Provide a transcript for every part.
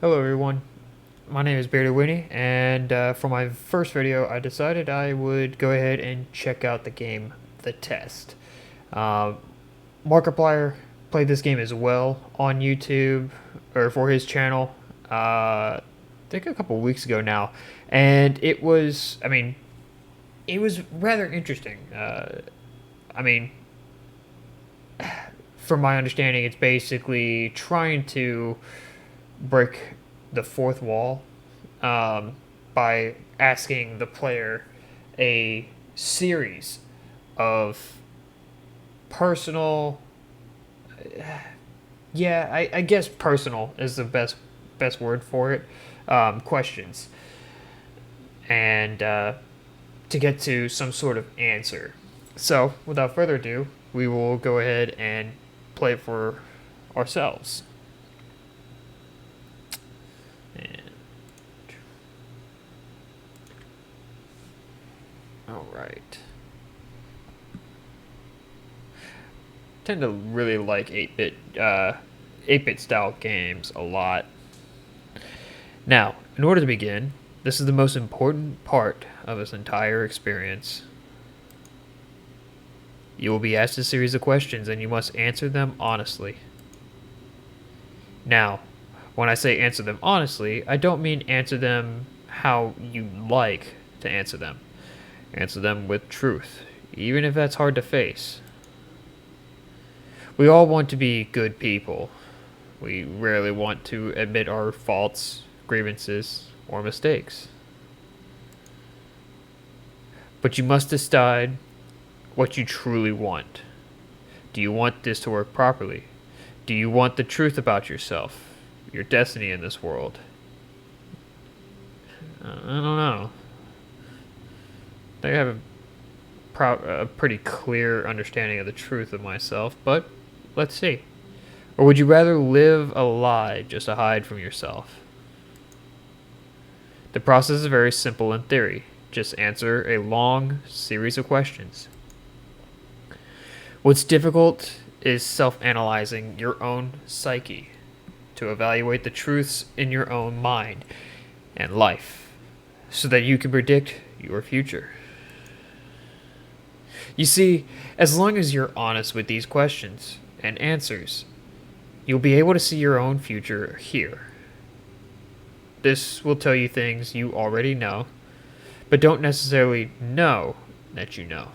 Hello everyone, my name is Beardy Winnie, and for my first video I decided I would go ahead and check out the game The Test. Uh, Markiplier played this game as well on YouTube, or for his channel, I think a couple weeks ago now, and it was rather interesting. I mean, from my understanding, it's basically trying to break the fourth wall um, by asking the player a series of personal, yeah, I guess personal is the best word for it, questions, and to get to some sort of answer. So, without further ado, we will go ahead and play it for ourselves. And all right. Tend to really like 8-bit style games a lot. Now, in order to begin, this is the most important part of this entire experience. You will be asked a series of questions and you must answer them honestly. Now, when I say answer them honestly, I don't mean answer them how you like to answer them. Answer them with truth, even if that's hard to face. We all want to be good people. We rarely want to admit our faults, grievances, or mistakes. But you must decide what you truly want. Do you want this to work properly? Do you want the truth about yourself, your destiny in this world? I don't know. I have a pretty clear understanding of the truth of myself, but let's see. Or would you rather live a lie just to hide from yourself? The process is very simple in theory. Just answer a long series of questions. What's difficult is self-analyzing your own psyche to evaluate the truths in your own mind and life so that you can predict your future. You see, as long as you're honest with these questions and answers, you'll be able to see your own future here. This will tell you things you already know, but don't necessarily know that you know.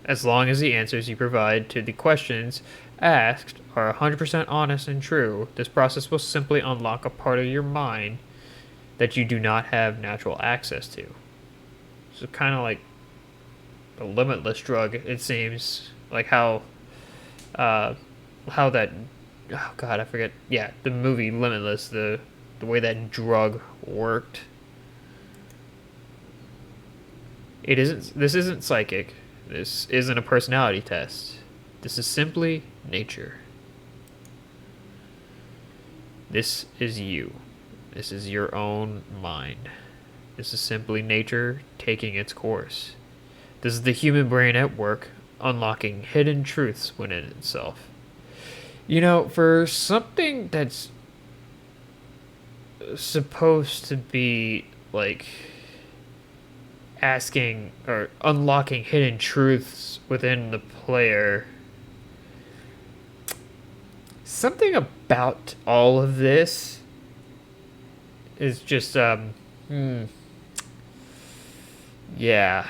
As long as the answers you provide to the questions asked are 100% honest and true, this process will simply unlock a part of your mind that you do not have natural access to. So kind of like a limitless drug, it seems. Like how that, oh god, I forget. Yeah, the movie Limitless, the way that drug worked. It isn't. This isn't psychic. This isn't a personality test. This is simply nature. This is you. This is your own mind. This is simply nature taking its course. This is the human brain at work, unlocking hidden truths within itself. You know, for something that's supposed to be like asking or unlocking hidden truths within the player, something about all of this is just yeah,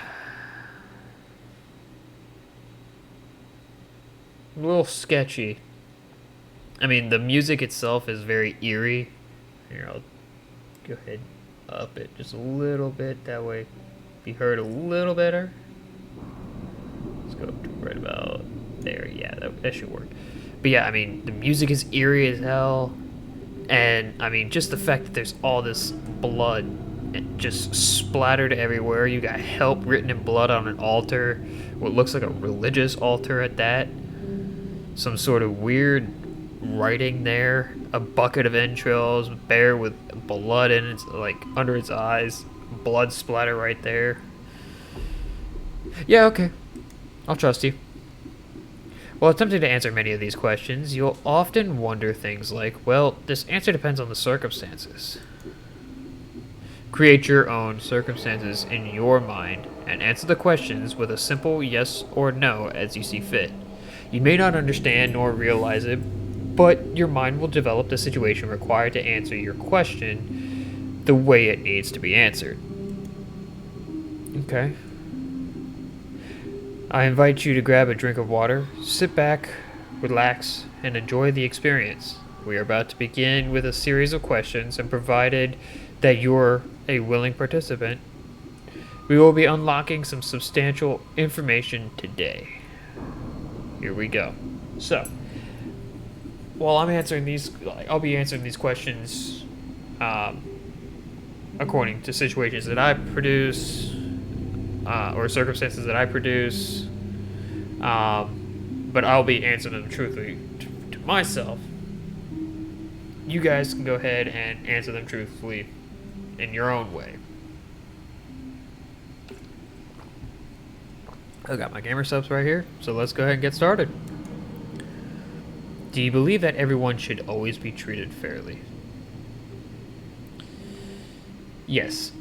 a little sketchy. I mean, the music itself is very eerie. Here, I'll go ahead and up it just a little bit. That way, be heard a little better. Let's go up to right about there. Yeah, that should work. But yeah, I mean, the music is eerie as hell. And, I mean, just the fact that there's all this blood just splattered everywhere. You got help written in blood on an altar. What looks like a religious altar at that. Some sort of weird writing there. A bucket of entrails, bear with blood in its, like, under its eyes. Blood splatter right there. Yeah, okay. I'll trust you. While attempting to answer many of these questions, you'll often wonder things like, well, this answer depends on the circumstances. Create your own circumstances in your mind and answer the questions with a simple yes or no as you see fit. You may not understand nor realize it, but your mind will develop the situation required to answer your question the way it needs to be answered. Okay. I invite you to grab a drink of water, sit back, relax, and enjoy the experience. We are about to begin with a series of questions, and provided that you're a willing participant, we will be unlocking some substantial information today. Here we go. So, while I'm answering these, I'll be answering these questions according to situations that I produce or circumstances that I produce, but I'll be answering them truthfully to myself. You guys can go ahead and answer them truthfully in your own way. I got my gamer subs right here, so let's go ahead and get started. Do you believe that everyone should always be treated fairly? Yes.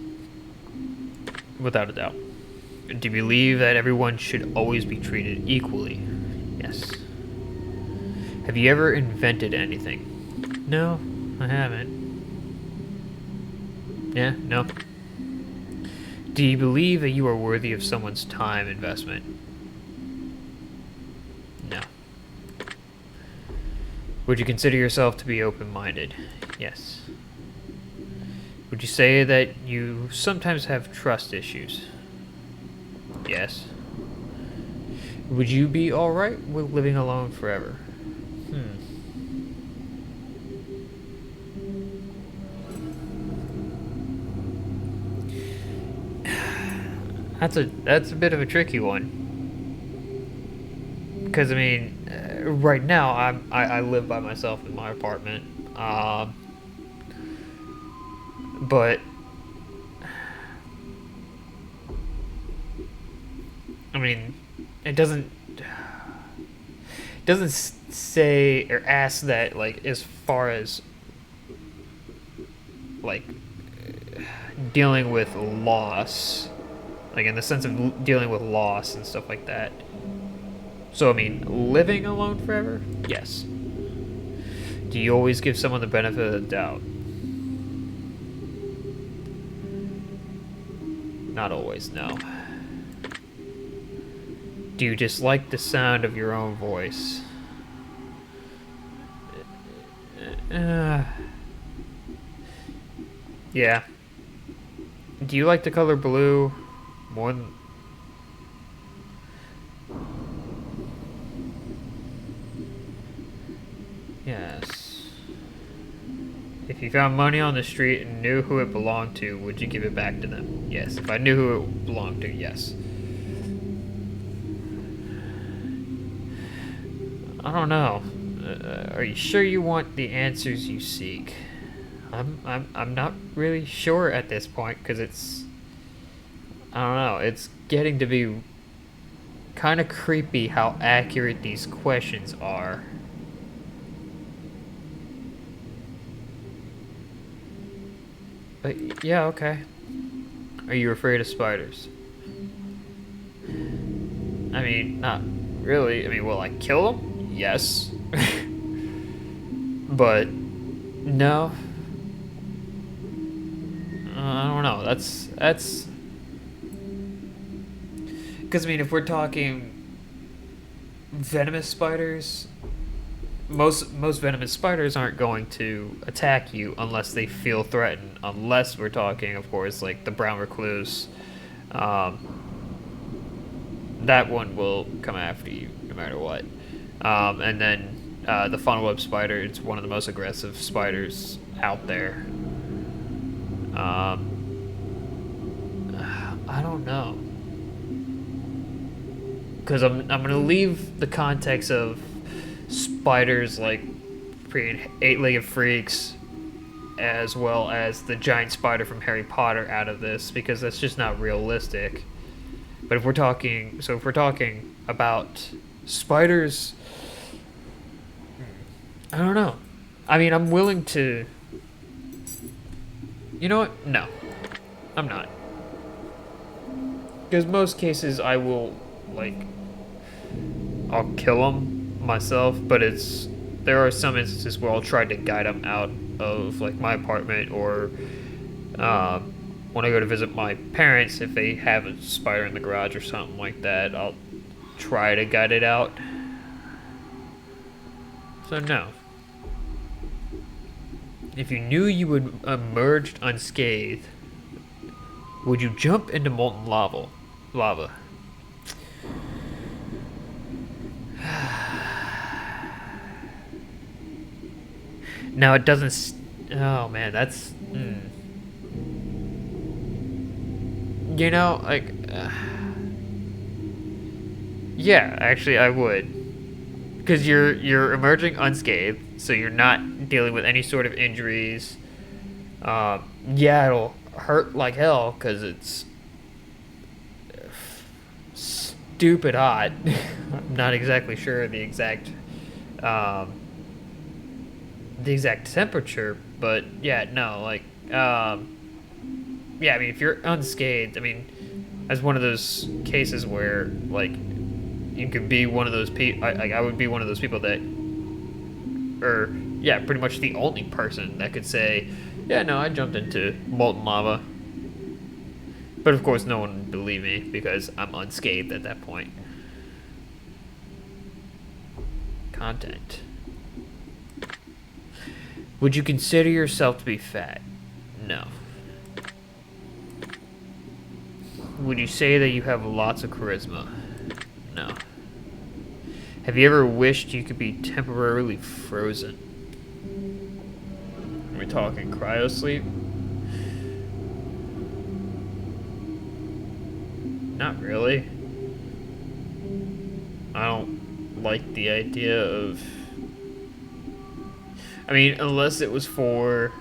Without a doubt. Do you believe that everyone should always be treated equally? Yes. Have you ever invented anything? No, I haven't. Yeah, no. Do you believe that you are worthy of someone's time investment? No. Would you consider yourself to be open-minded? Yes. Would you say that you sometimes have trust issues? Yes. Would you be alright with living alone forever? That's a bit of a tricky one. Because I mean, right now I live by myself in my apartment. But I mean, it doesn't say or ask that, like, as far as like dealing with loss, like in the sense of dealing with loss and stuff like that. So I mean, living alone forever? Yes. Do you always give someone the benefit of the doubt? Not always, no. Do you dislike the sound of your own voice? Yeah. Do you like the color blue more than... Yes. If you found money on the street and knew who it belonged to, would you give it back to them? Yes. If I knew who it belonged to, yes. I don't know. Are you sure you want the answers you seek? I'm not really sure at this point, because it's... I don't know. It's getting to be kind of creepy how accurate these questions are. But yeah, okay. Are you afraid of spiders? I mean, not really. I mean, will I kill them? Yes. But no. I don't know. That's because I mean, if we're talking venomous spiders, most venomous spiders aren't going to attack you unless they feel threatened. Unless we're talking, of course, like the brown recluse. That one will come after you no matter what. And then the funnel web spider, it's one of the most aggressive spiders out there. I don't know. Because I'm going to leave the context of spiders like freaking eight-legged freaks as well as the giant spider from Harry Potter out of this, because that's just not realistic. But if we're talking about spiders I don't know. I mean, I'm willing to. You know what? No, I'm not. Because most cases I will, like, I'll kill them myself, but there are some instances where I'll try to guide them out of, like, my apartment, or when I go to visit my parents, if they have a spider in the garage or something like that, I'll try to guide it out. So no. If you knew you would emerge unscathed, would you jump into molten lava? Lava. Now it doesn't. Oh man, that's. You know, like. Yeah, actually, I would. Because you're emerging unscathed, so you're not dealing with any sort of injuries. Yeah, it'll hurt like hell because it's stupid hot. I'm not exactly sure um, the exact temperature, but yeah, no, like, yeah. I mean, if you're unscathed, I mean, as one of those cases where like you could be one of those people. I would be one of those people that, or yeah, pretty much the only person that could say, yeah, no, I jumped into molten lava. But of course, no one would believe me because I'm unscathed at that point. Content. Would you consider yourself to be fat? No. Would you say that you have lots of charisma? No. Have you ever wished you could be temporarily frozen? Are we talking cryosleep? Not really. I don't like the idea of... I mean, unless it was for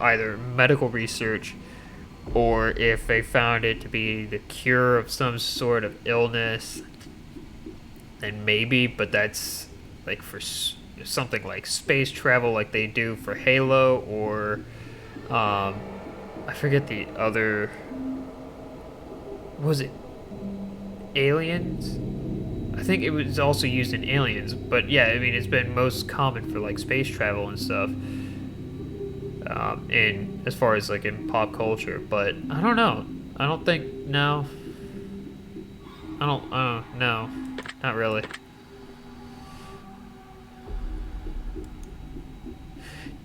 either medical research or if they found it to be the cure of some sort of illness, then maybe, but that's like for something like space travel like they do for Halo, or I forget the other, was it Aliens? I think it was also used in Aliens, but yeah, I mean, it's been most common for like space travel and stuff, in as far as like in pop culture. But I don't know. I don't think no. I don't. No, not really.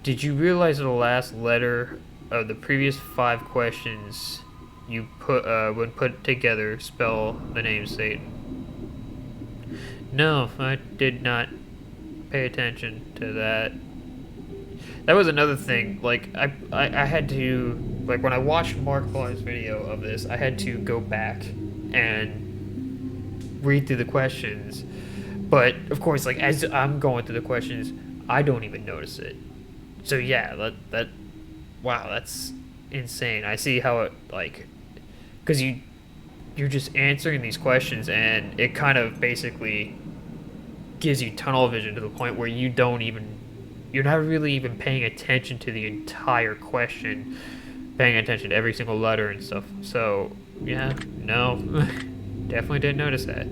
Did you realize that the last letter of the previous 5 questions you put when put together spell the name Satan? No, I did not pay attention to that. That was another thing. Like I had to, like, when I watched Markiplier's video of this, I had to go back and read through the questions. But of course, like, as I'm going through the questions, I don't even notice it. So yeah, that wow, that's insane. I see how it, like, because you're just answering these questions, and it kind of basically gives you tunnel vision to the point where you're not really even paying attention to the entire question, paying attention to every single letter and stuff. So yeah, no, definitely didn't notice that.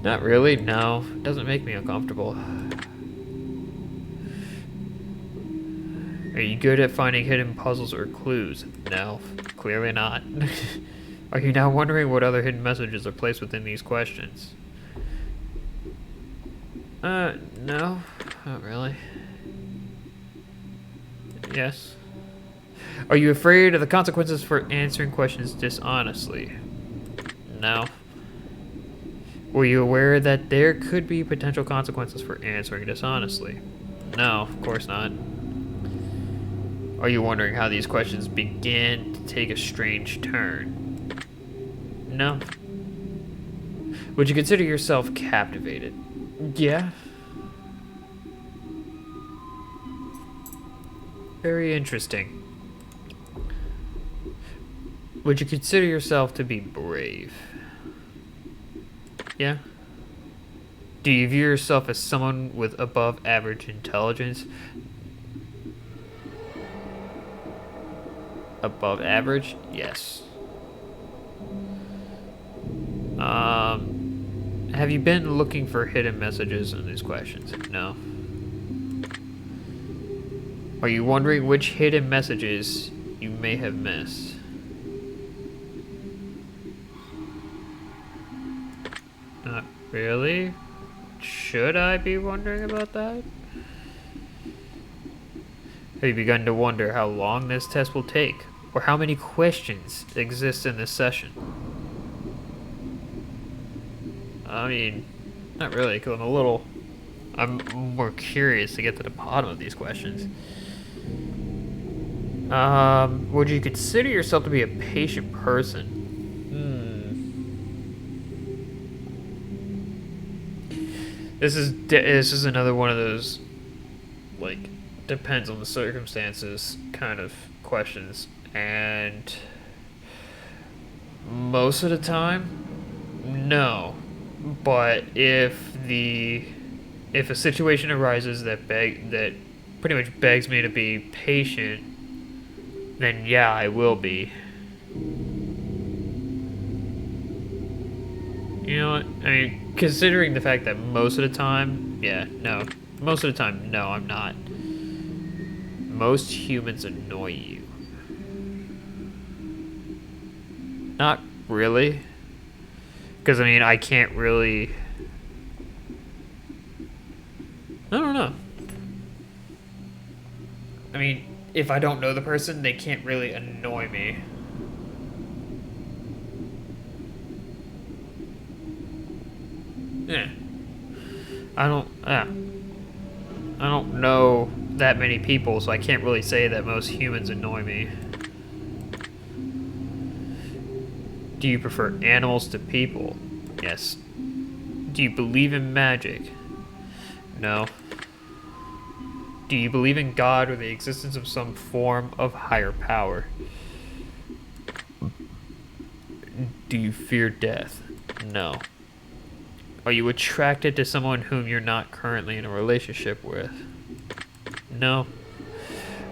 Not really. No, it doesn't make me uncomfortable. Are you good at finding hidden puzzles or clues? No, clearly not. Are you now wondering what other hidden messages are placed within these questions? No, not really. Yes. Are you afraid of the consequences for answering questions dishonestly? No. Were you aware that there could be potential consequences for answering dishonestly? No, of course not. Are you wondering how these questions begin to take a strange turn? No. Would you consider yourself captivated? Yeah. Very interesting. Would you consider yourself to be brave? Yeah. Do you view yourself as someone with above average intelligence? Above average? Yes. Have you been looking for hidden messages in these questions? No. Are you wondering which hidden messages you may have missed? Not really. Should I be wondering about that? Have you begun to wonder how long this test will take? Or how many questions exist in this session? I mean, not really, because I'm more curious to get to the bottom of these questions. Would you consider yourself to be a patient person? This is another one of those, like, depends on the circumstances kind of questions, and most of the time, no. But if a situation arises that pretty much begs me to be patient, then yeah, I will be. You know what? I mean, considering the fact that most of the time, yeah, no. Most of the time, no, I'm not. Most humans annoy you. Not really. Because, I mean, I can't really... I don't know. I mean, if I don't know the person, they can't really annoy me. Yeah. I don't know that many people, so I can't really say that most humans annoy me. Do you prefer animals to people? Yes. Do you believe in magic? No. Do you believe in God or the existence of some form of higher power? Do you fear death? No. Are you attracted to someone whom you're not currently in a relationship with? No.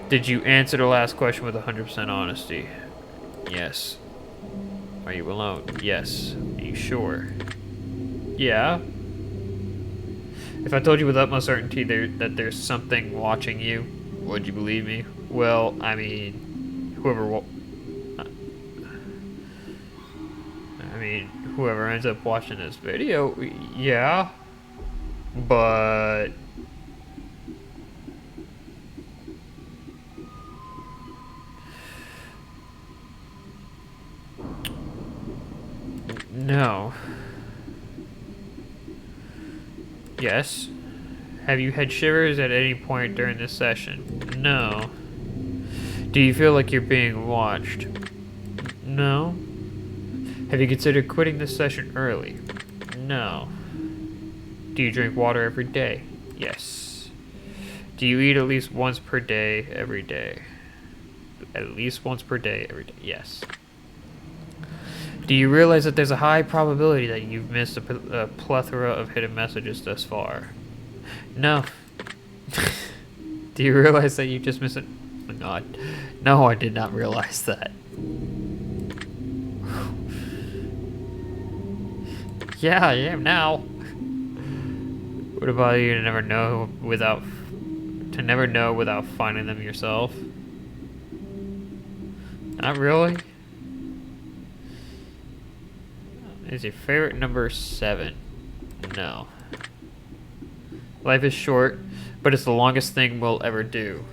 Did you answer the last question with 100% honesty? Yes. Are you alone? Yes. Are you sure? Yeah. If I told you with utmost certainty that there's something watching you, would you believe me? Well, I mean, whoever ends up watching this video, yeah. But no. Yes. Have you had shivers at any point during this session? No. Do you feel like you're being watched? No. Have you considered quitting this session early? No. Do you drink water every day? Yes. Do you eat at least once per day every day? At least once per day every day? Yes. Do you realize that there's a high probability that you've missed a plethora of hidden messages thus far? No. Do you realize that you just missed it? Oh my god. No, I did not realize that. Yeah, I am now. What about you to never know without finding them yourself? Not really. Is your favorite number 7? No. Life is short, but it's the longest thing we'll ever do.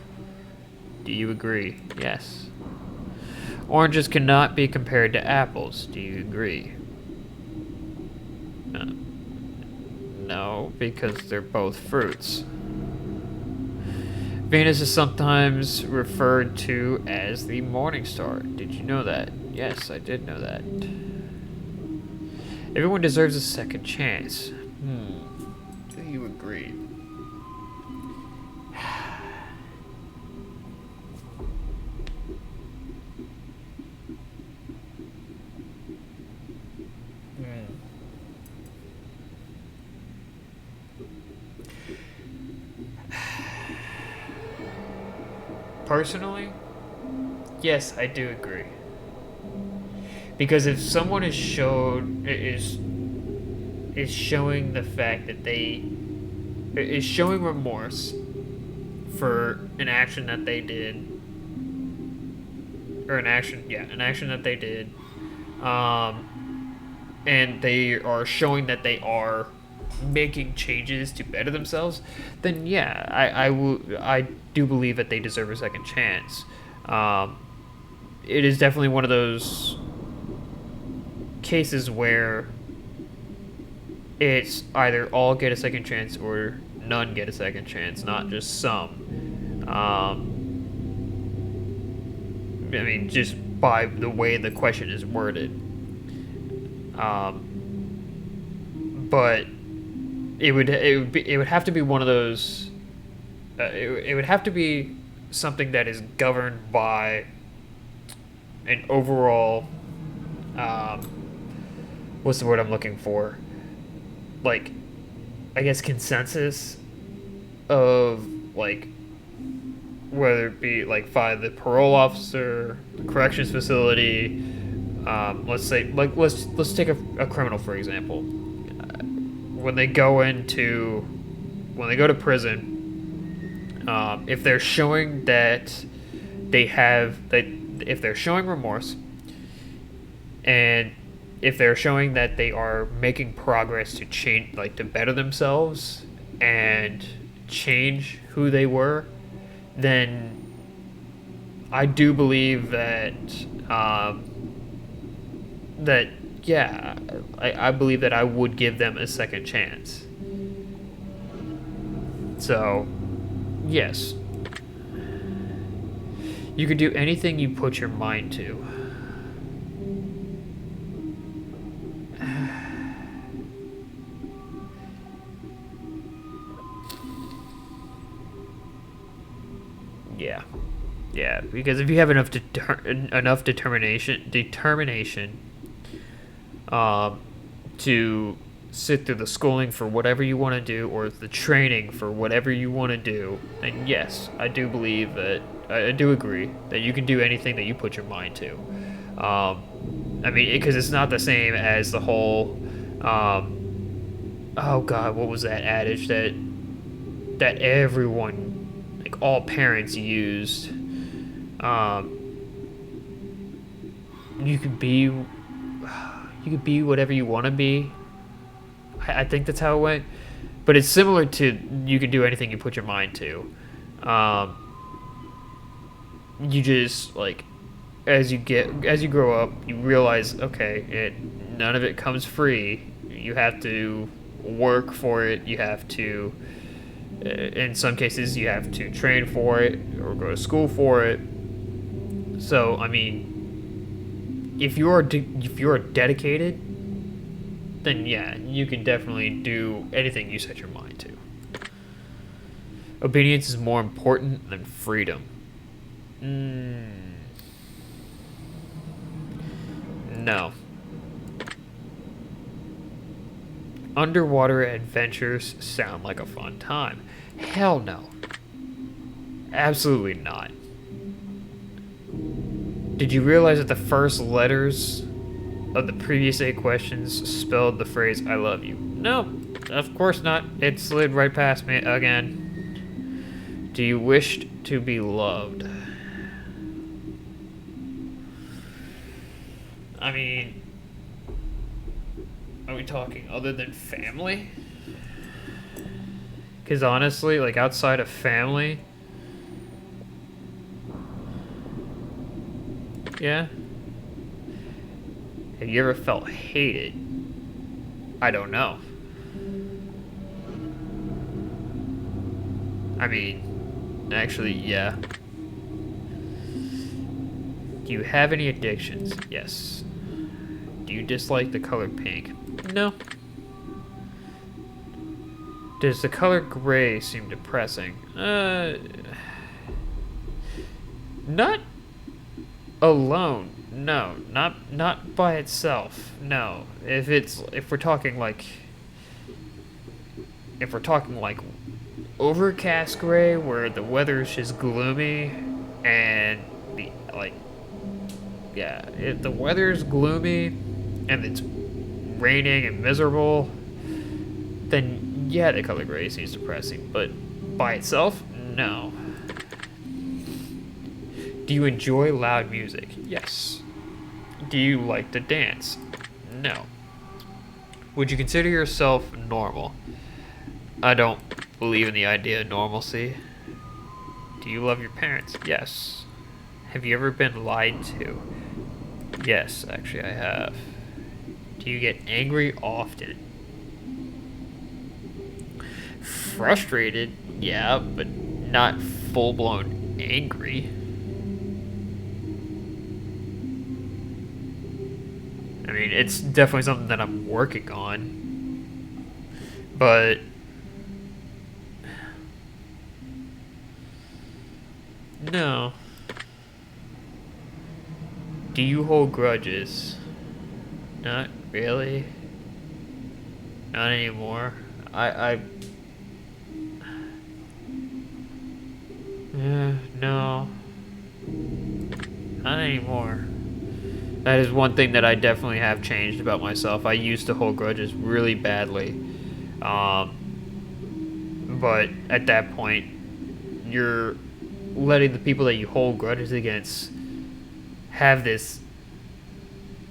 Do you agree? Yes. Oranges cannot be compared to apples. Do you agree? No, because they're both fruits. Venus is sometimes referred to as the morning star. Did you know that? Yes, I did know that. Everyone deserves a second chance. Do you agree? Personally, yes, I do agree. Because if someone is showing the fact that they is showing remorse for an action that they did, or an action that they did, and they are showing that they are making changes to better themselves, then yeah, I do believe that they deserve a second chance. It is definitely one of those cases where it's either all get a second chance or none get a second chance, not just some. I mean, just by the way the question is worded. But it would have to be one of those. It would have to be something that is governed by an overall. What's the word I'm looking for? Like, I guess consensus of like whether it be like by the parole officer, the corrections facility. Let's say let's take a criminal for example. When they go to prison, if they're showing that if they're showing remorse, and if they're showing that they are making progress to change, like to better themselves and change who they were, then I do believe that yeah, I believe that I would give them a second chance. So, yes. You could do anything you put your mind to. Yeah. Yeah, because if you have enough determination to sit through the schooling for whatever you want to do, or the training for whatever you want to do, then yes, I do believe that I do agree that you can do anything that you put your mind to. I mean, because it's not the same as the whole. Oh God, what was that adage that everyone, like all parents, used? You could be whatever you want to be. I think that's how it went, but it's similar to you can do anything you put your mind to. You just like as you grow up, you realize none of it comes free. You have to work for it. You have to, in some cases, you have to train for it or go to school for it. So I mean, if you're dedicated, then yeah, you can definitely do anything you set your mind to. Obedience is more important than freedom. No. Underwater adventures sound like a fun time. Hell no. Absolutely not. Did you realize that the first letters of the previous 8 questions spelled the phrase "I love you"? No, of course not. It slid right past me again. Do you wish to be loved? I mean, are we talking other than family? Because honestly, like outside of family, yeah. Have you ever felt hated? I don't know. I mean, actually, yeah. Do you have any addictions? Yes. Do you dislike the color pink? No. Does the color gray seem depressing? Not alone. No, not by itself. No. If we're talking like overcast gray where the weather's just gloomy and the like, yeah, if the weather's gloomy and it's raining and miserable, then yeah, the color gray seems depressing. But by itself, no. Do you enjoy loud music? Yes. Do you like to dance? No. Would you consider yourself normal? I don't believe in the idea of normalcy. Do you love your parents? Yes. Have you ever been lied to? Yes, actually I have. Do you get angry often? Frustrated, yeah, but not full-blown angry. I mean, it's definitely something that I'm working on, but no. Do you hold grudges? Not really. Not anymore. No. Not anymore. That is one thing that I definitely have changed about myself. I used to hold grudges really badly. But at that point, you're letting the people that you hold grudges against have this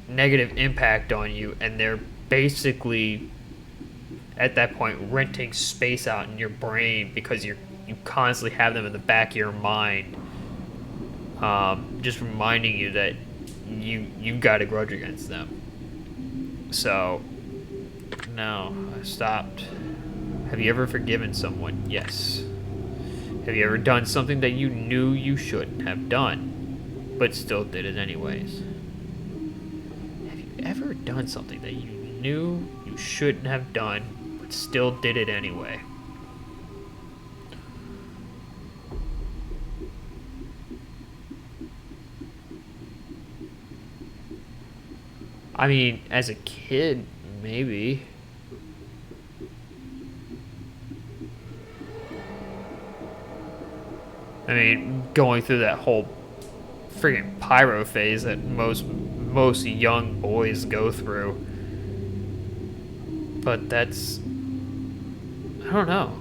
negative impact on you, and they're basically at that point renting space out in your brain because you constantly have them in the back of your mind, just reminding you that you got a grudge against them. So no, I stopped. Have you ever forgiven someone? Yes. Have you ever done something that you knew you shouldn't have done, but still did it anyways? Have you ever done something that you knew you shouldn't have done, but still did it anyway? I mean, as a kid, maybe. I mean, going through that whole freaking pyro phase that most young boys go through. But that's, I don't know.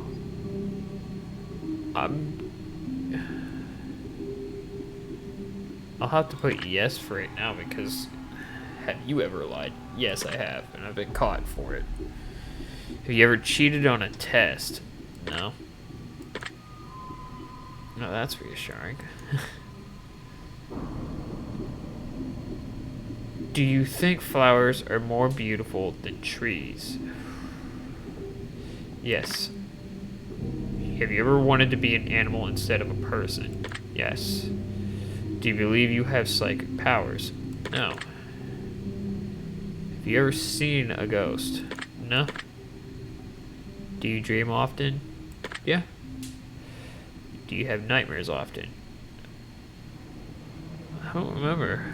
I'll have to put yes for it now because have you ever lied? Yes, I have, and I've been caught for it. Have you ever cheated on a test? No. No, that's reassuring. Do you think flowers are more beautiful than trees? Yes. Have you ever wanted to be an animal instead of a person? Yes. Do you believe you have psychic powers? No. Have you ever seen a ghost? No. Do you dream often? Yeah. Do you have nightmares often? I don't remember.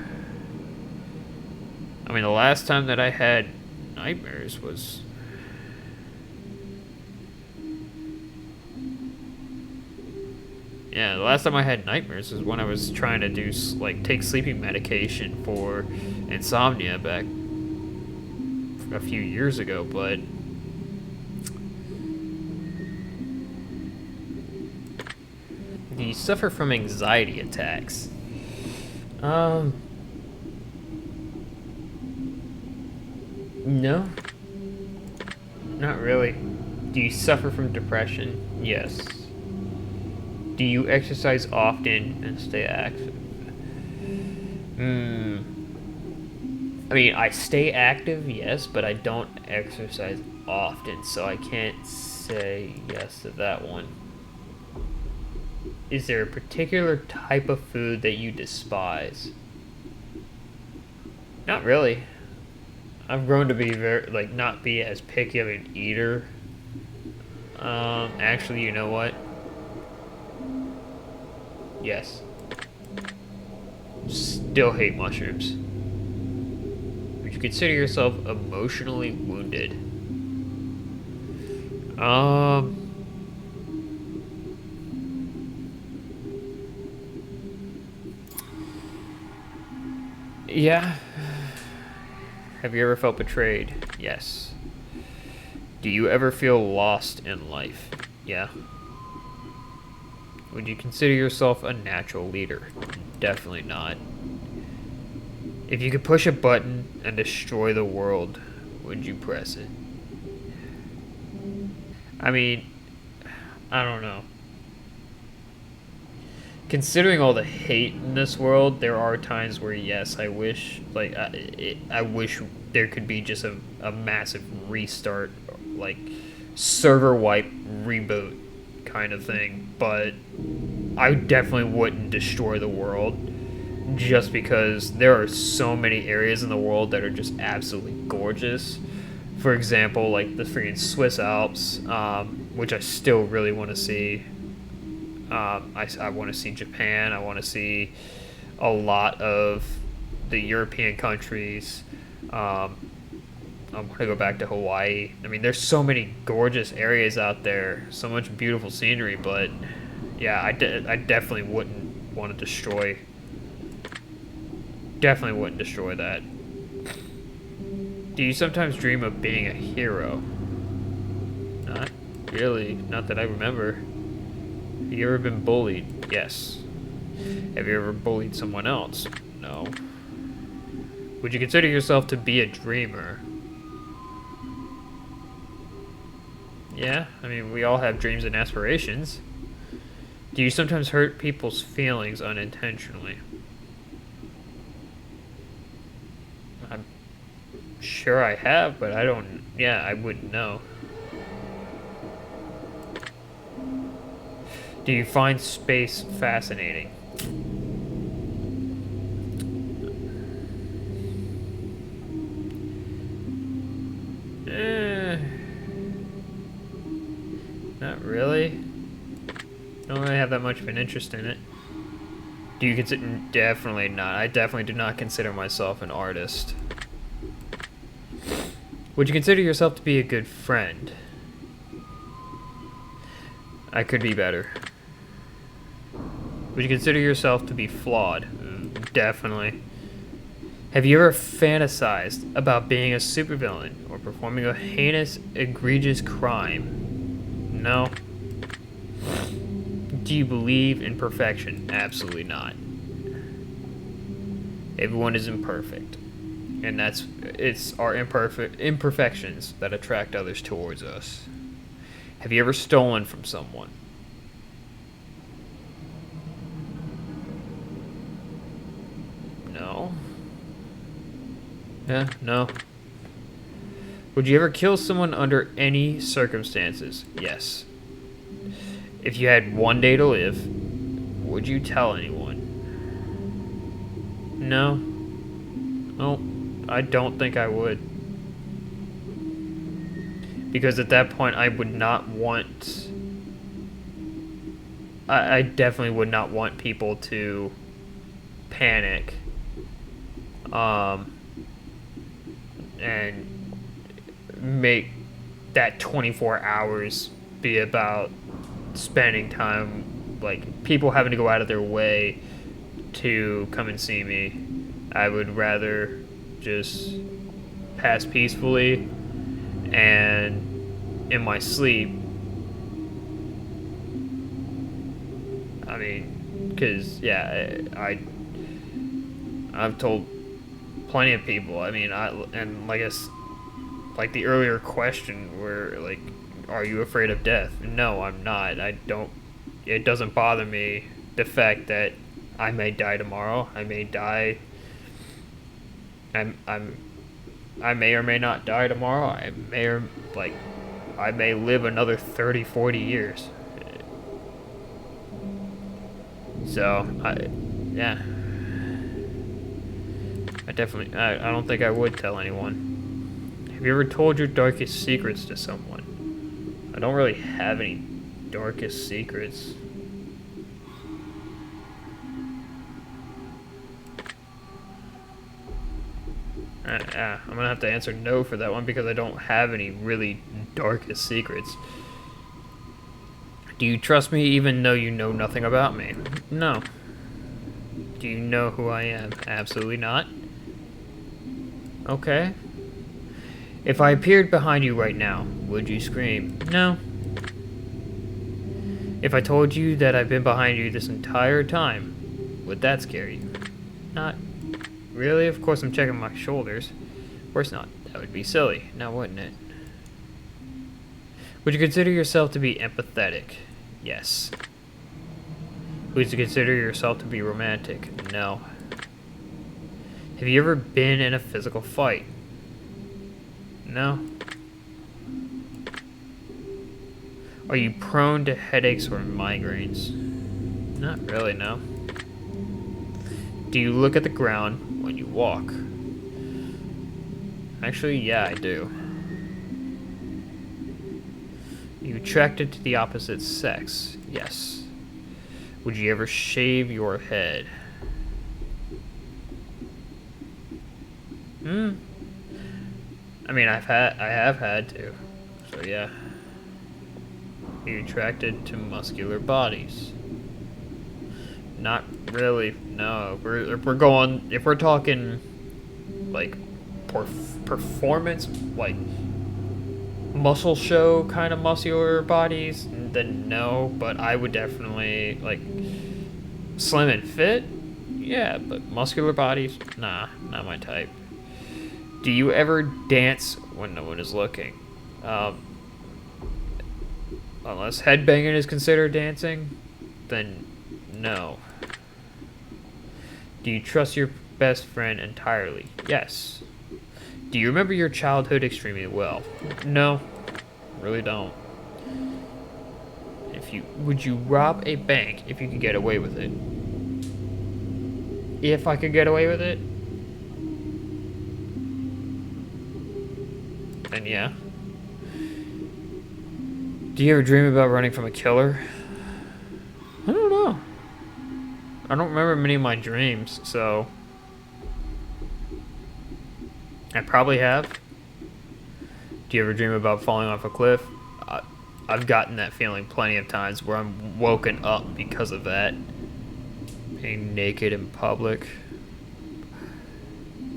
I mean, the last time that I had nightmares was... Yeah, the last time I had nightmares was when I was trying to do, like, take sleeping medication for insomnia back a few years ago, but... Do you suffer from anxiety attacks? No. Not really. Do you suffer from depression? Yes. Do you exercise often and stay active? I mean, I stay active, yes, but I don't exercise often, so I can't say yes to that one. Is there a particular type of food that you despise? Not really. I've grown to be not be as picky of an eater. Actually, you know what? Yes. Still hate mushrooms. Would you consider yourself emotionally wounded? Yeah. Have you ever felt betrayed? Yes. Do you ever feel lost in life? Yeah. Would you consider yourself a natural leader? Definitely not. If you could push a button and destroy the world, would you press it? I mean, I don't know. Considering all the hate in this world, there are times where yes, I wish I wish there could be just a massive restart, like server wipe reboot kind of thing. But I definitely wouldn't destroy the world just because there are so many areas in the world that are just absolutely gorgeous. For example, like the freaking Swiss Alps, which I still really want to see. I want to see Japan. I want to see a lot of the European countries. I want to go back to Hawaii. I mean, there's so many gorgeous areas out there, so much beautiful scenery, but yeah, I definitely wouldn't want to destroy. Definitely wouldn't destroy that. Do you sometimes dream of being a hero? Not really. Not that I remember. Have you ever been bullied? Yes. Have you ever bullied someone else? No. Would you consider yourself to be a dreamer? Yeah, I mean, we all have dreams and aspirations. Do you sometimes hurt people's feelings unintentionally? I'm sure I have, but I don't. Yeah, I wouldn't know. Do you find space fascinating? Eh, not really. Don't really have that much of an interest in it. Do you consider? Definitely not. I definitely do not consider myself an artist. Would you consider yourself to be a good friend? I could be better. Would you consider yourself to be flawed? Definitely. Have you ever fantasized about being a supervillain or performing a heinous, egregious crime? No. Do you believe in perfection? Absolutely not. Everyone is imperfect. And it's our imperfections that attract others towards us. Have you ever stolen from someone? No. Yeah, no. Would you ever kill someone under any circumstances? Yes. If you had one day to live, would you tell anyone? No. Well, I don't think I would. Because at that point, I would not want. I definitely would not want people to panic. And make that 24 hours be about spending time, like people having to go out of their way to come and see me. I would rather just pass peacefully and in my sleep. I mean, because yeah, I've told plenty of people. I mean, like like the earlier question where like, are you afraid of death? No, I'm not. I don't. It doesn't bother me the fact that I may die tomorrow. I may die. I may or may not die tomorrow. I may live another 30, 40 years. So yeah. I don't think I would tell anyone. Have you ever told your darkest secrets to someone? I don't really have any darkest secrets. I'm gonna have to answer no for that one because I don't have any really darkest secrets. Do you trust me even though you know nothing about me? No. Do you know who I am? Absolutely not. Okay. If I appeared behind you right now, would you scream? No. If I told you that I've been behind you this entire time, would that scare you? Not really. Of course I'm checking my shoulders. Of course not. That would be silly, now wouldn't it? Would you consider yourself to be empathetic? Yes. Would you consider yourself to be romantic? No. Have you ever been in a physical fight? No. Are you prone to headaches or migraines? Not really, no. Do you look at the ground when you walk? Actually, yeah, I do. Are you attracted to the opposite sex? Yes. Would you ever shave your head? I mean, I have had to. So yeah. Are you attracted to muscular bodies? Not really. No. If we're talking like performance, like muscle show kind of muscular bodies, then no. But I would definitely like slim and fit. Yeah, but muscular bodies, nah, not my type. Do you ever dance when no one is looking? Unless headbanging is considered dancing, then no. Do you trust your best friend entirely? Yes. Do you remember your childhood extremely well? No, really don't. Would you rob a bank if you could get away with it? If I could get away with it? Then yeah. Do you ever dream about running from a killer? I don't know. I don't remember many of my dreams, so I probably have. Do you ever dream about falling off a cliff? I've gotten that feeling plenty of times where I'm woken up because of that. Being naked in public.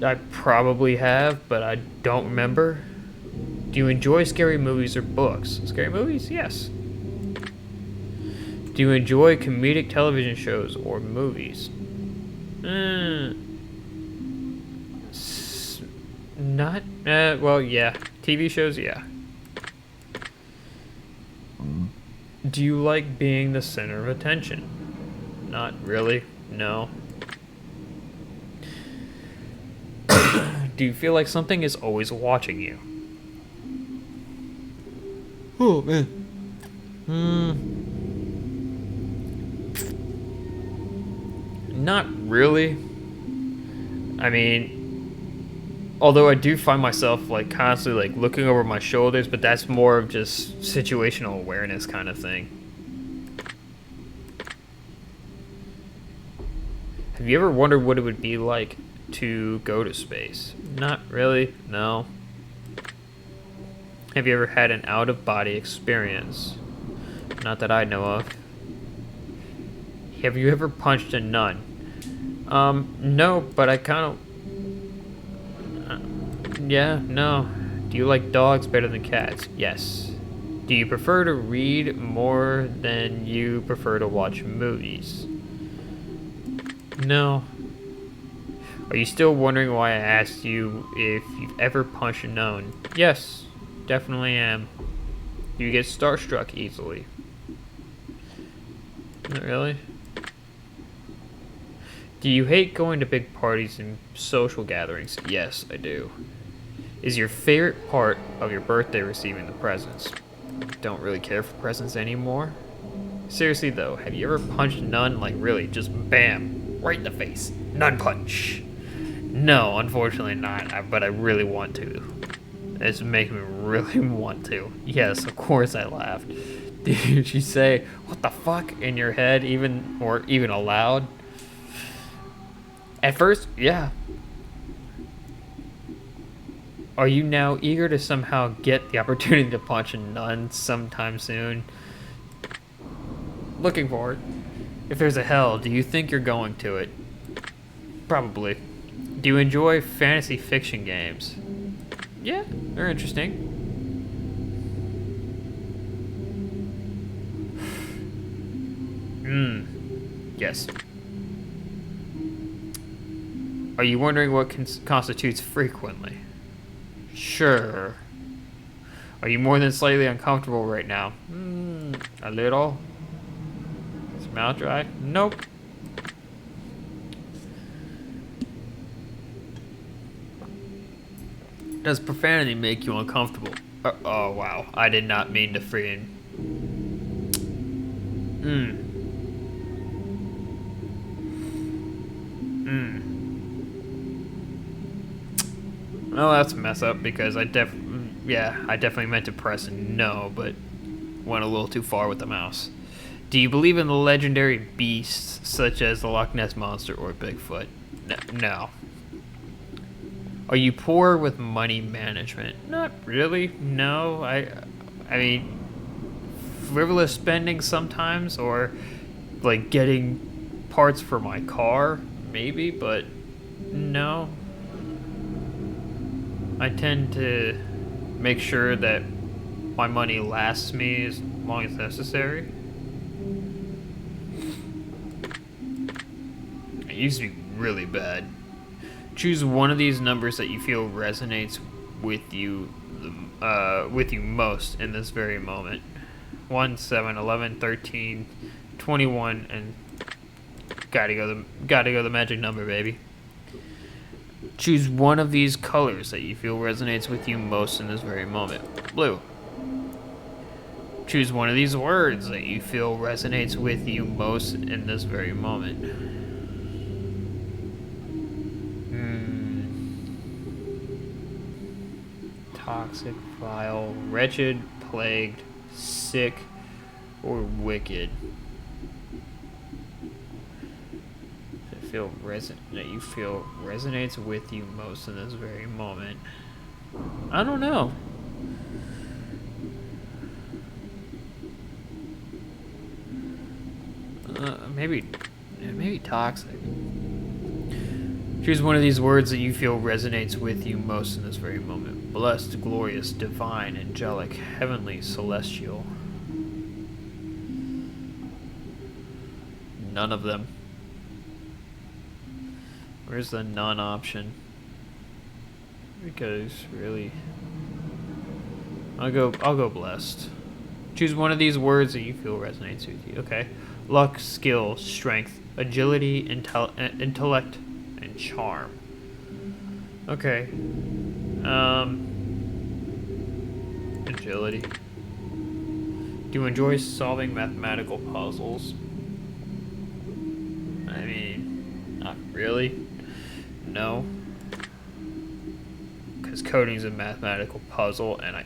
I probably have, but I don't remember. Do you enjoy scary movies or books? Scary movies? Yes. Do you enjoy comedic television shows or movies? Not, well, yeah. TV shows, yeah. Do you like being the center of attention? Not really, no. Do you feel like something is always watching you? Oh, man. Not really. I mean, although I do find myself like constantly like looking over my shoulders, but that's more of just situational awareness kind of thing. Have you ever wondered what it would be like to go to space? Not really, no. Have you ever had an out-of-body experience? Not that I know of. Have you ever punched a nun? No, but I kind of... yeah, no. Do you like dogs better than cats? Yes. Do you prefer to read more than you prefer to watch movies? No. Are you still wondering why I asked you if you've ever punched a nun? Yes, definitely am. Do you get starstruck easily? Not really. Do you hate going to big parties and social gatherings? Yes, I do. Is your favorite part of your birthday receiving the presents? Don't really care for presents anymore. Seriously though, have you ever punched a nun, like really, just bam, right in the face? Nun punch. No, unfortunately not, but I really want to. It's making me really want to. Yes, of course I laughed. Did you say, what the fuck, in your head, even aloud? At first, yeah. Are you now eager to somehow get the opportunity to punch a nun sometime soon? Looking forward. If there's a hell, do you think you're going to it? Probably. Do you enjoy fantasy fiction games? Yeah, they're interesting. Yes. Are you wondering what constitutes frequently? Sure. Are you more than slightly uncomfortable right now? A little. Is your mouth dry? Nope. Does profanity make you uncomfortable? Oh, wow. I did not mean to freaking... Well, that's a mess up because I definitely meant to press no, but went a little too far with the mouse. Do you believe in the legendary beasts such as the Loch Ness Monster or Bigfoot? No. Are you poor with money management? Not really. No. I mean, frivolous spending sometimes, or like getting parts for my car, maybe, but no. I tend to make sure that my money lasts me as long as necessary. It used to be really bad. Choose one of these numbers that you feel resonates with you most in this very moment. 1, 7, 11, 13, 21, and gotta go the magic number, baby. Choose one of these colors that you feel resonates with you most in this very moment. Blue. Choose one of these words that you feel resonates with you most in this very moment. Toxic, vile, wretched, plagued, sick, or wicked. That you feel resonates with you most in this very moment. I don't know. Maybe toxic. Choose one of these words that you feel resonates with you most in this very moment. Blessed, glorious, divine, angelic, heavenly, celestial. None of them. Where's the none option? Because really, I'll go blessed. Choose one of these words that you feel resonates with you. Okay, luck, skill, strength, agility, intellect, and charm. Okay. Agility. Do you enjoy solving mathematical puzzles? I mean, not really. No. Because coding's a mathematical puzzle, and I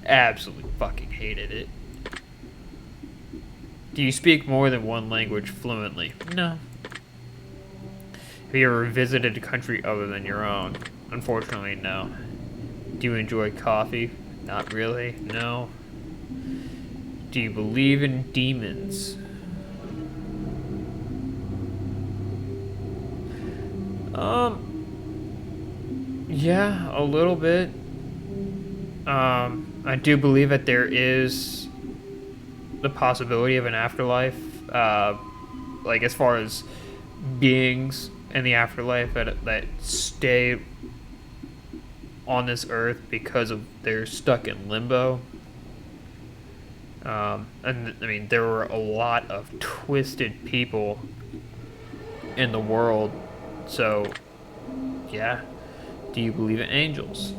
absolutely fucking hated it. Do you speak more than one language fluently? No. Have you ever visited a country other than your own? Unfortunately, no. Do you enjoy coffee? Not really. No. Do you believe in demons? Yeah, a little bit. I do believe that there is the possibility of an afterlife. Like as far as beings in the afterlife that stay on this earth because of they're stuck in limbo. And I mean, there were a lot of twisted people in the world. So, yeah. Do you believe in angels?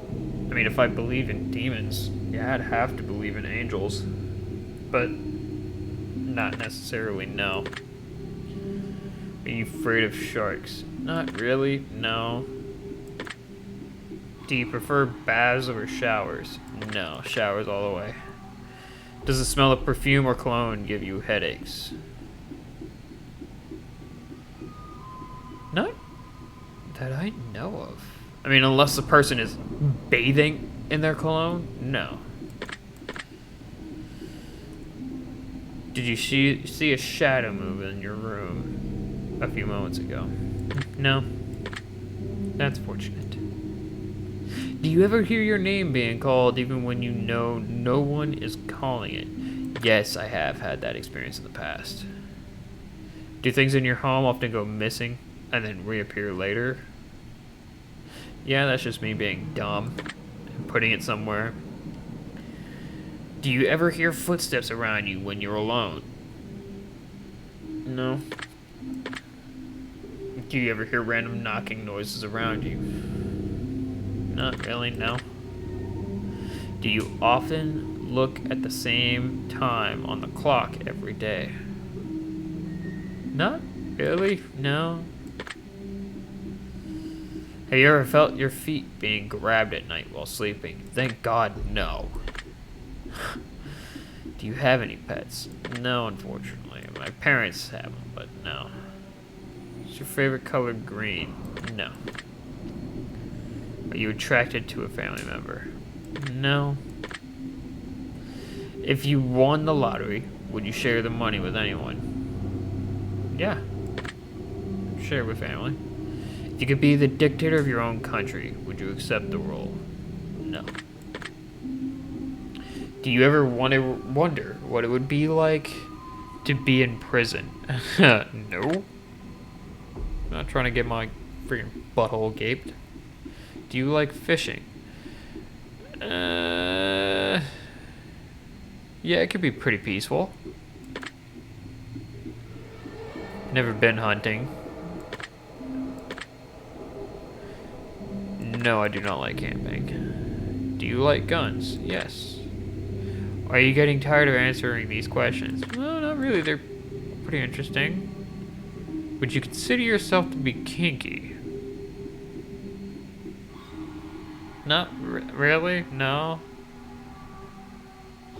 I mean, if I believe in demons, yeah, I'd have to believe in angels. But not necessarily, no. Are you afraid of sharks? Not really, no. Do you prefer baths over showers? No, showers all the way. Does the smell of perfume or cologne give you headaches? Not that I know of. I mean, unless the person is bathing in their cologne, no. Did you see a shadow move in your room a few moments ago? No. That's fortunate. Do you ever hear your name being called even when you know no one is calling it? Yes, I have had that experience in the past. Do things in your home often go missing and then reappear later? Yeah, that's just me being dumb and putting it somewhere. Do you ever hear footsteps around you when you're alone? No. Do you ever hear random knocking noises around you? Not really, no. Do you often look at the same time on the clock every day? Not really, no. Have you ever felt your feet being grabbed at night while sleeping? Thank God, no. Do you have any pets? No, unfortunately. My parents have them, but no. Is your favorite color green? No. Are you attracted to a family member? No. If you won the lottery, would you share the money with anyone? Yeah. Share with family. If you could be the dictator of your own country, would you accept the role? No. Do you ever wonder what it would be like to be in prison? No. I'm not trying to get my freaking butthole gaped. Do you like fishing? Yeah, it could be pretty peaceful. Never been hunting. No, I do not like camping. Do you like guns? Yes. Are you getting tired of answering these questions? Well, not really. They're pretty interesting. Would you consider yourself to be kinky? Not really. No.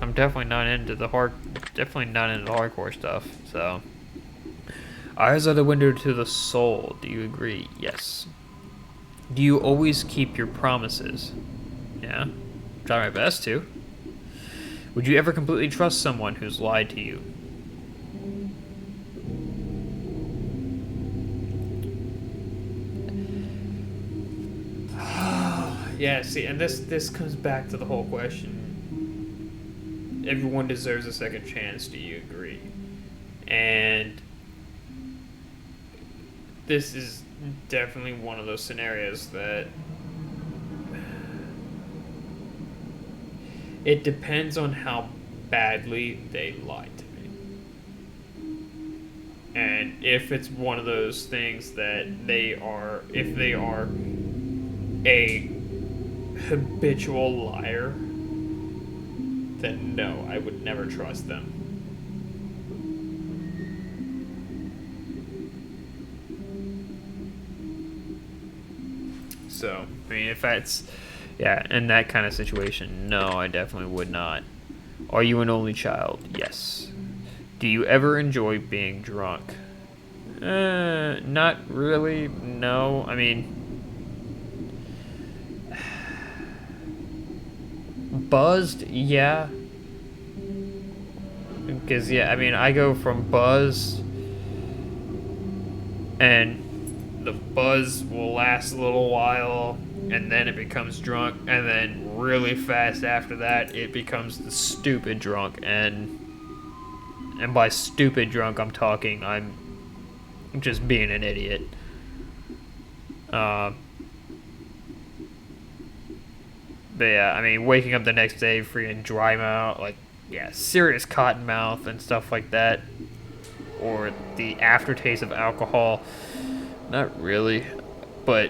I'm definitely not into the hardcore stuff. So, eyes are the window to the soul. Do you agree? Yes. Do you always keep your promises? Yeah. Try my best to. Would you ever completely trust someone who's lied to you? Yeah, see, and this comes back to the whole question. Everyone deserves a second chance, do you agree? And this is definitely one of those scenarios that it depends on how badly they lied to me. And if it's one of those things that if they are a habitual liar, then no, I would never trust them. So, I mean, if that's, yeah, in that kind of situation, no, I definitely would not. Are you an only child? Yes. Do you ever enjoy being drunk? Not really, no. I mean, buzzed, yeah. Because, yeah, I mean, I go from buzz, and the buzz will last a little while, and then it becomes drunk, and then really fast after that, it becomes the stupid drunk, and by stupid drunk, I'm just being an idiot. But yeah, I mean, waking up the next day freaking dry mouth, like, yeah, serious cotton mouth and stuff like that, or the aftertaste of alcohol, not really, but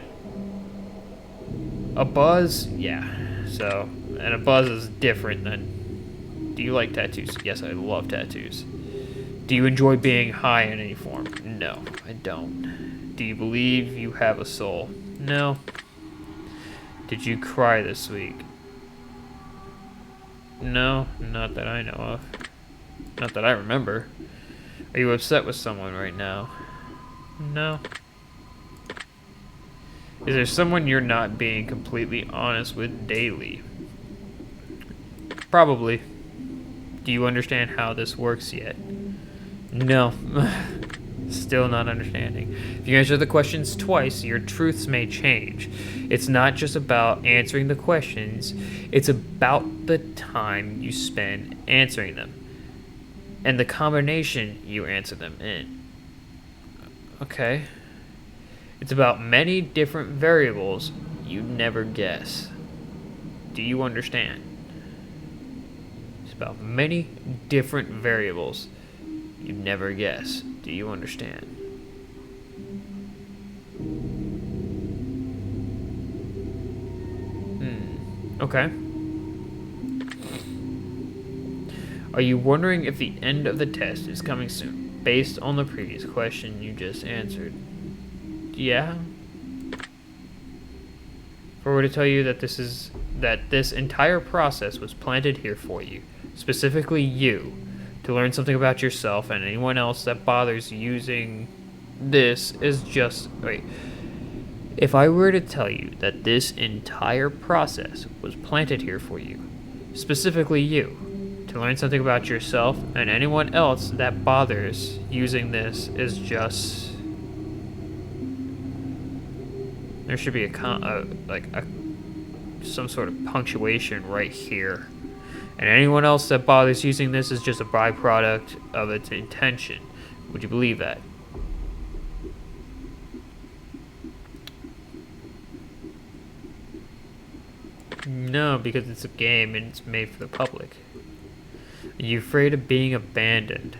a buzz, yeah. So, and a buzz is different than, do you like tattoos? Yes, I love tattoos. Do you enjoy being high in any form? No, I don't. Do you believe you have a soul? No. Did you cry this week? No, not that I know of. Not that I remember. Are you upset with someone right now? No. Is there someone you're not being completely honest with daily? Probably. Do you understand how this works yet? No. Still not understanding. If you answer the questions twice, your truths may change. It's not just about answering the questions, it's about the time you spend answering them and the combination you answer them in. Okay. It's about many different variables you never guess. Do you understand? It's about many different variables you never guess. Do you understand? Okay. Are you wondering if the end of the test is coming soon, based on the previous question you just answered? Yeah. If I were to tell you that this entire process was planted here for you, specifically you, to learn something about yourself, and anyone else that bothers using this is just... Wait. If I were to tell you that this entire process was planted here for you, specifically you, to learn something about yourself, and anyone else that bothers using this is just... There should be some sort of punctuation right here. And anyone else that bothers using this is just a byproduct of its intention. Would you believe that? No, because it's a game and it's made for the public. Are you afraid of being abandoned?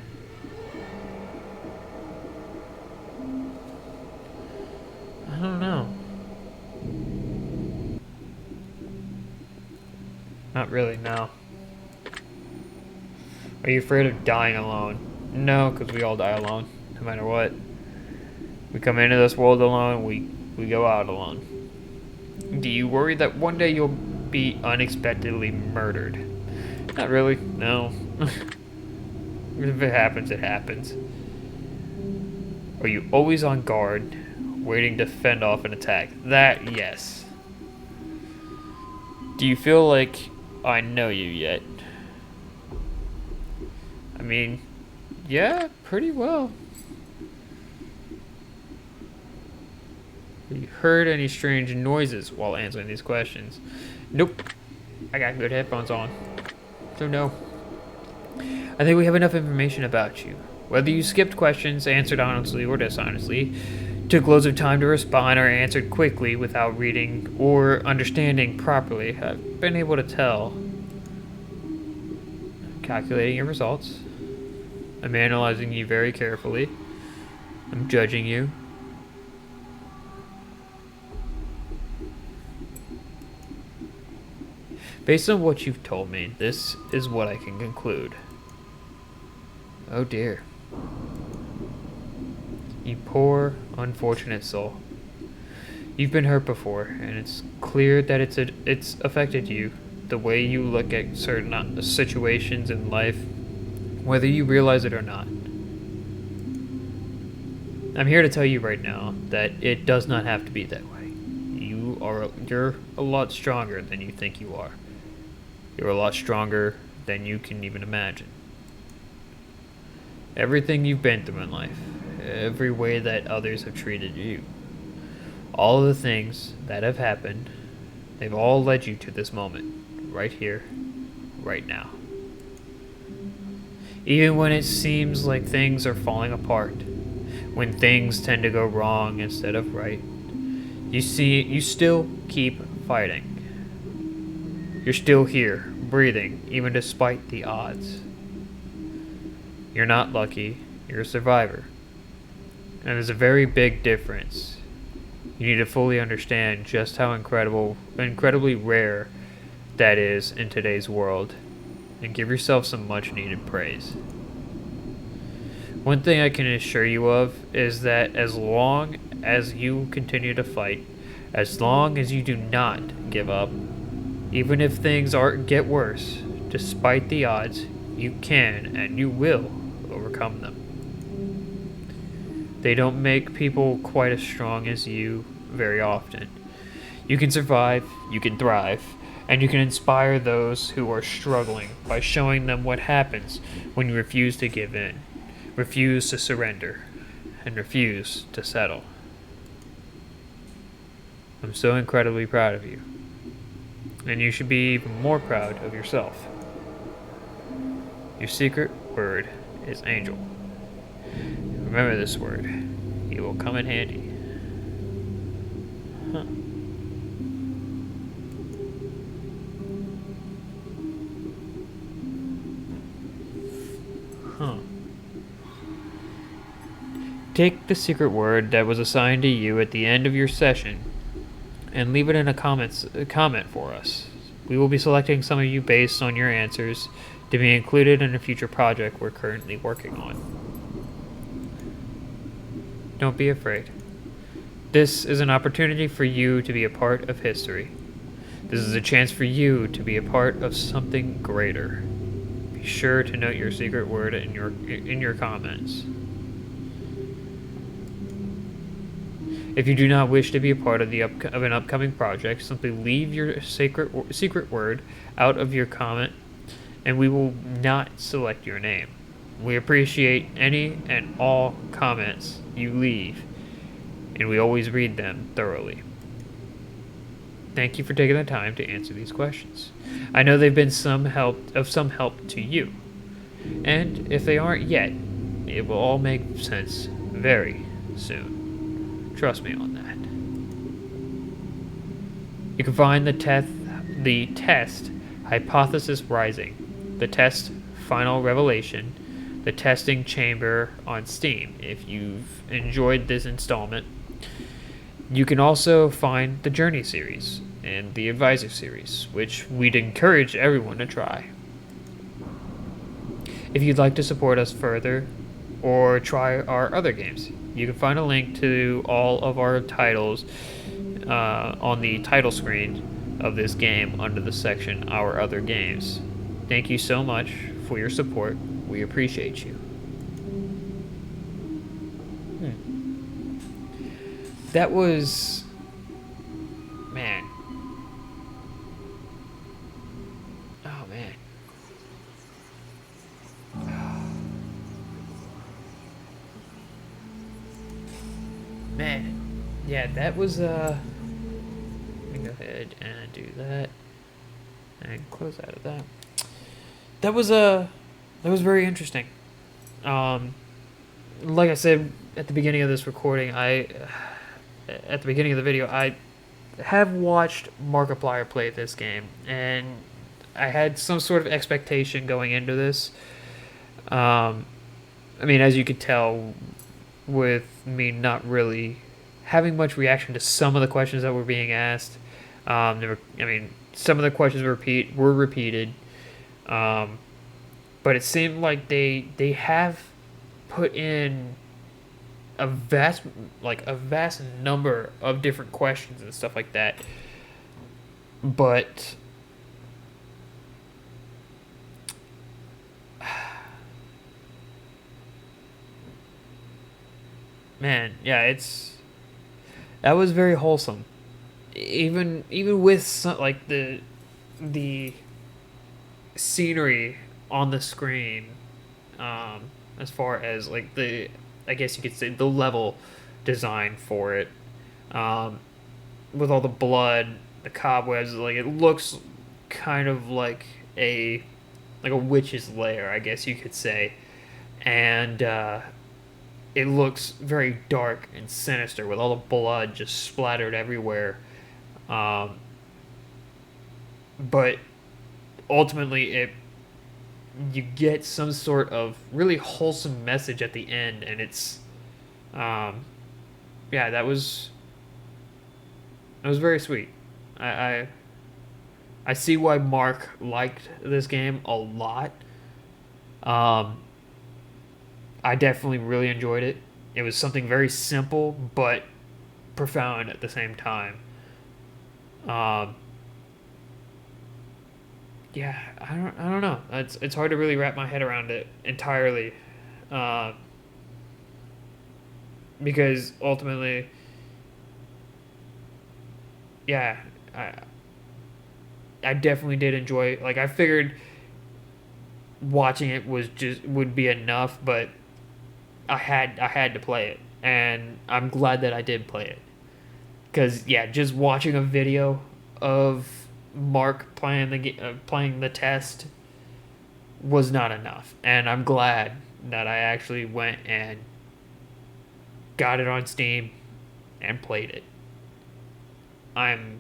I don't know. Not really, no. Are you afraid of dying alone? No, because we all die alone, no matter what. We come into this world alone, we go out alone. Do you worry that one day you'll be unexpectedly murdered? Not really, no. If it happens, it happens. Are you always on guard, waiting to fend off an attack? That, yes. Do you feel like I know you yet? I mean, yeah, pretty well. Have you heard any strange noises while answering these questions? Nope. I got good headphones on. So no. I think we have enough information about you. Whether you skipped questions, answered honestly or dishonestly, took loads of time to respond, or answered quickly without reading or understanding properly, I've been able to tell. Calculating your results. I'm analyzing you very carefully. I'm judging you. Based on what you've told me, this is what I can conclude. Oh dear. You poor, unfortunate soul. You've been hurt before, and it's clear that it's affected you, the way you look at certain situations in life, whether you realize it or not. I'm here to tell you right now that it does not have to be that way. You're a lot stronger than you think you are. You're a lot stronger than you can even imagine. Everything you've been through in life, every way that others have treated you, all of the things that have happened, they've all led you to this moment, right here, right now. Even when it seems like things are falling apart, when things tend to go wrong instead of right, you still keep fighting. You're still here, breathing, even despite the odds. You're not lucky, you're a survivor. And there's a very big difference. You need to fully understand just how incredibly rare that is in today's world, and give yourself some much needed praise. One thing I can assure you of is that as long as you continue to fight, as long as you do not give up, even if things get worse, despite the odds, you can and you will overcome them. They don't make people quite as strong as you very often. You can survive, you can thrive, and you can inspire those who are struggling by showing them what happens when you refuse to give in, refuse to surrender, and refuse to settle. I'm so incredibly proud of you, and you should be even more proud of yourself. Your secret word is angel. Remember this word. It will come in handy. Huh. Huh. Take the secret word that was assigned to you at the end of your session and leave it in a comment for us. We will be selecting some of you based on your answers to be included in a future project we're currently working on. Don't be afraid. This is an opportunity for you to be a part of history. This is a chance for you to be a part of something greater. Be sure to note your secret word in your comments. If you do not wish to be a part of an upcoming project, simply leave your secret word out of your comment, and we will not select your name. We appreciate any and all comments you leave, and we always read them thoroughly. Thank you for taking the time to answer these questions. I know they've been some help to you, and if they aren't yet, it will all make sense very soon. Trust me on that. You can find the test Hypothesis Rising, the test Final Revelation, the testing chamber on Steam if you've enjoyed this installment. You can also find the Journey series and the Advisor series, which we'd encourage everyone to try. If you'd like to support us further or try our other games, you can find a link to all of our titles on the title screen of this game under the section Our Other Games. Thank you so much for your support. We appreciate you. That was... Man. Oh, man. Man. Yeah, that was, let me go ahead and do that. And close out of that. That was very interesting. Like I said at the beginning of this recording, at the beginning of the video, I have watched Markiplier play this game, and I had some sort of expectation going into this. I mean, as you could tell, with me not really having much reaction to some of the questions that were being asked, some of the questions were repeated, but it seemed like they have put in a vast number of different questions and stuff like that. But man, yeah, that was very wholesome. Even with some, like the scenery on the screen, as far as like I guess you could say the level design for it, with all the blood, the cobwebs, like it looks kind of like a witch's lair, I guess you could say, and it looks very dark and sinister with all the blood just splattered everywhere. But ultimately, you get some sort of really wholesome message at the end, and it's, yeah, that was very sweet. I see why Mark liked this game a lot. I definitely really enjoyed it. It was something very simple but profound at the same time. Yeah, I don't know. It's hard to really wrap my head around it entirely, because ultimately, yeah, I definitely did enjoy. Like, I figured watching it would be enough, but I had to play it. and I'm glad that I did play it. Because yeah, just watching a video of Mark playing the test was not enough, and I'm glad that I actually went and got it on Steam and played it. I'm,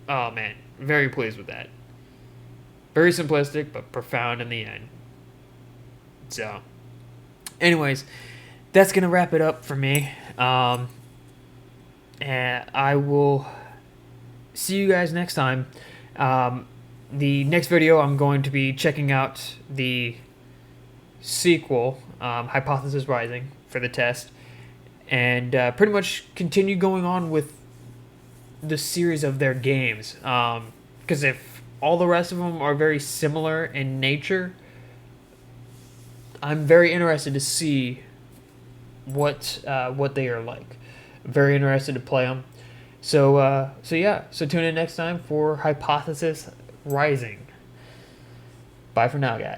oh man, very pleased with that. Very simplistic, but profound in the end. So, anyways, that's gonna wrap it up for me. And I will see you guys next time. The next video, I'm going to be checking out the sequel, Hypothesis Rising, for the test, and pretty much continue going on with the series of their games. Because if all the rest of them are very similar in nature, I'm very interested to see what they are like. Very interested to play them. So tune in next time for Hypothesis Rising. Bye for now, guys.